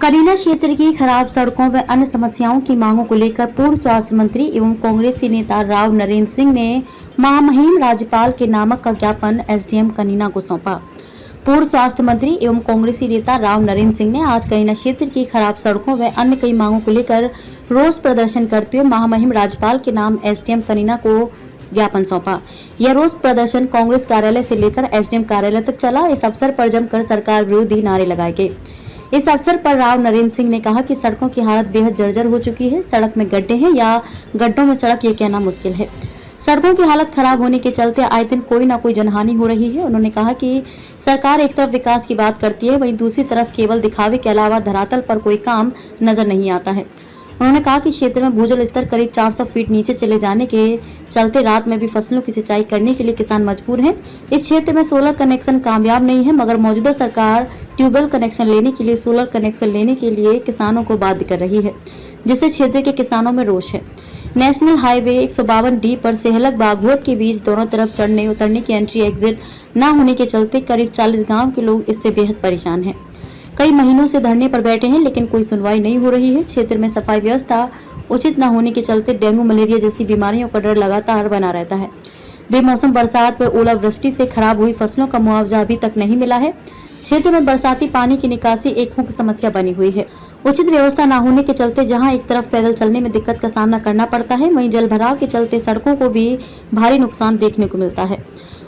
करीना क्षेत्र की खराब सड़कों व अन्य समस्याओं की मांगों को लेकर पूर्व स्वास्थ्य मंत्री एवं कांग्रेसी नेता राव नरेंद्र सिंह ने महामहिम राज्यपाल के नामक का ज्ञापन एसडीएम कनीना को सौंपा। पूर्व स्वास्थ्य मंत्री एवं कांग्रेसी नेता राव नरेंद्र सिंह ने आज करीना क्षेत्र की खराब सड़कों व अन्य कई मांगों को लेकर रोष प्रदर्शन करते हुए महामहिम राज्यपाल के नाम एसडीएम कनीना को ज्ञापन सौंपा। यह रोष प्रदर्शन कांग्रेस कार्यालय से लेकर एसडीएम कार्यालय तक चला। इस अवसर पर जमकर सरकार विरोधी नारे लगाए गए। इस अवसर पर राव नरेंद्र सिंह ने कहा कि सड़कों की हालत बेहद जर्जर हो चुकी है। सड़क में गड्ढे हैं या गड्ढों में सड़क, ये कहना मुश्किल है। सड़कों की हालत खराब होने के चलते आए दिन कोई ना कोई जनहानि हो रही है। उन्होंने कहा कि सरकार एक तरफ विकास की बात करती है, वहीं दूसरी तरफ केवल दिखावे के अलावा धरातल पर कोई काम नजर नहीं आता है। उन्होंने कहा कि क्षेत्र में भूजल स्तर करीब 400 फीट नीचे चले जाने के चलते रात में भी फसलों की सिंचाई करने के लिए किसान मजबूर हैं। इस क्षेत्र में सोलर कनेक्शन कामयाब नहीं है, मगर मौजूदा सरकार ट्यूबवेल कनेक्शन लेने के लिए सोलर कनेक्शन लेने के लिए किसानों को बाध्य कर रही है, जिससे क्षेत्र के किसानों में रोष है। नेशनल हाईवे 152D पर सेहलक बागहोट के बीच दोनों तरफ चढ़ने उतरने की एंट्री एग्जिट न होने के चलते करीब 40 गाँव के लोग इससे बेहद परेशान हैं। कई महीनों से धरने पर बैठे हैं, लेकिन कोई सुनवाई नहीं हो रही है। क्षेत्र में सफाई व्यवस्था उचित न होने के चलते डेंगू, मलेरिया जैसी बीमारियों का डर लगातार बना रहता है। बेमौसम बरसात व ओलावृष्टि से खराब हुई फसलों का मुआवजा अभी तक नहीं मिला है। क्षेत्र में बरसाती पानी की निकासी एक मुख्य समस्या बनी हुई है। उचित व्यवस्था न होने के चलते जहां एक तरफ पैदल चलने में दिक्कत का सामना करना पड़ता है, वहीं जल भराव के चलते सड़कों को भी भारी नुकसान देखने को मिलता है।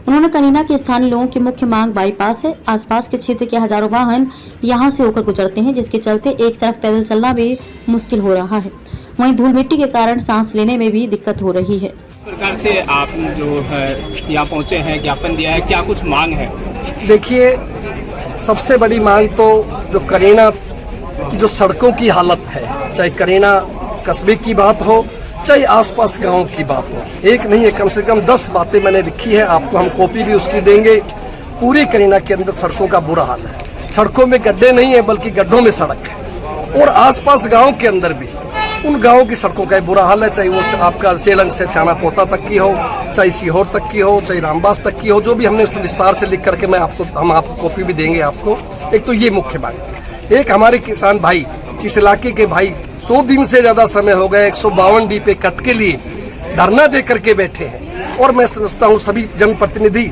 उन्होंने कनीना के स्थानीय लोगों की मुख्य मांग बाईपास है। आसपास के क्षेत्र के हजारों वाहन यहां से होकर गुजरते हैं, जिसके चलते एक तरफ पैदल चलना भी मुश्किल हो रहा है। वहीं धूल मिट्टी के कारण सांस लेने में भी दिक्कत हो रही है। सरकार से आप जो है यहाँ पहुँचे हैं, ज्ञापन दिया है, क्या कुछ मांग है? देखिए, सबसे बड़ी मांग तो जो करीना की जो सड़कों की हालत है, चाहे करीना कस्बे की बात हो चाहे आसपास गांव की बात हो, एक नहीं है, कम से कम 10 बातें मैंने लिखी है। आपको हम कॉपी भी उसकी देंगे। पूरी करीना के अंदर सड़कों का बुरा हाल है। सड़कों में गड्ढे नहीं है, बल्कि गड्ढों में सड़क है। और आसपास गांव के अंदर भी उन गाँव की सड़कों का बुरा हाल है, चाहे वो आपका सेलंग से थाना पोता तक की हो, चाहे सीहोर तक की हो, चाहे रामबास तक की हो, जो भी हमने उसको विस्तार से लिख करके हम आपको कॉपी भी देंगे आपको। एक तो ये मुख्य बात। एक हमारे किसान भाई, इस इलाके के भाई 100 दिन से ज्यादा समय हो गए 152D पे कट के लिए धरना दे करके बैठे हैं। और मैं समझता हूँ सभी जनप्रतिनिधि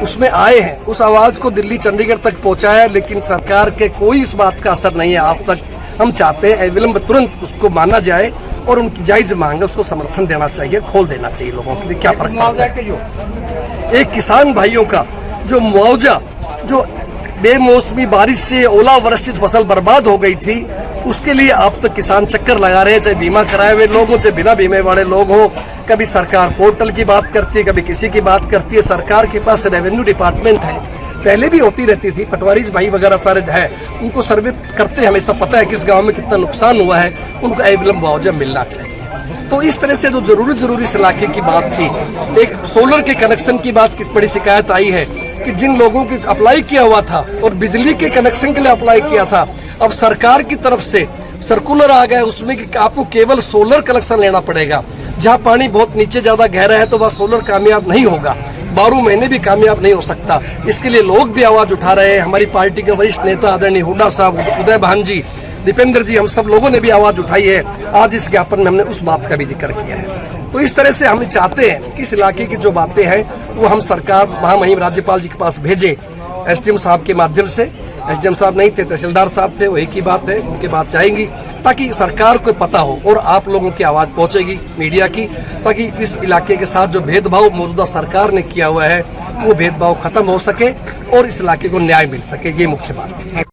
उसमें आए हैं, उस आवाज को दिल्ली चंडीगढ़ तक पहुंचाया, लेकिन सरकार के कोई इस बात का असर नहीं है आज तक। हम चाहते हैं अविलंब तुरंत उसको माना जाए और उनकी जायज मांग है उसको समर्थन देना चाहिए, खोल देना चाहिए लोगों के लिए। क्या फर्क पड़ता है? एक किसान भाइयों का जो मुआवजा, जो बेमौसमी बारिश से ओलावृष्टि फसल बर्बाद हो गई थी, उसके लिए अब तक किसान चक्कर लगा रहे हैं, चाहे बीमा कराए हुए लोग हो, चाहे बिना बीमे वाले लोग हो। कभी सरकार पोर्टल की बात करती है, कभी किसी की बात करती है। सरकार के पास रेवेन्यू डिपार्टमेंट है, पहले भी होती रहती थी। पटवारी भाई वगैरह सारे है, उनको सर्वे करते हैं, हमेशा पता है किस गांव में कितना नुकसान हुआ है, उनको अविलंब मुआवजा मिलना चाहिए। तो इस तरह से जो जरूरी इस इलाके की बात थी, एक सोलर के कनेक्शन की बात किस बड़ी शिकायत आई है कि जिन लोगों की अप्लाई किया हुआ था और बिजली के कनेक्शन के लिए अप्लाई किया था, अब सरकार की तरफ से सर्कुलर आ गया उसमें कि आपको केवल सोलर कनेक्शन लेना पड़ेगा। जहाँ पानी बहुत नीचे ज्यादा गहरा है तो वह सोलर कामयाब नहीं होगा, 12 महीने भी कामयाब नहीं हो सकता। इसके लिए लोग भी आवाज उठा रहे हैं। हमारी पार्टी के वरिष्ठ नेता आदरणीय हुड्डा साहब, उदय भान जी, दीपेंद्र जी, हम सब लोगों ने भी आवाज उठाई है। आज इस ज्ञापन में हमने उस बात का भी जिक्र किया है। तो इस तरह से हम चाहते हैं कि इस इलाके की जो बातें हैं वो हम सरकार महामहिम राज्यपाल जी के पास भेजे, एसडीएम साहब के माध्यम से। एसडीएम साहब नहीं थे, तहसीलदार साहब थे, वही की बात है, उनके बात जाएंगी ताकि सरकार को पता हो और आप लोगों की आवाज पहुंचेगी मीडिया की, ताकि इस इलाके के साथ जो भेदभाव मौजूदा सरकार ने किया हुआ है वो भेदभाव खत्म हो सके और इस इलाके को न्याय मिल सके। ये मुख्य बात है।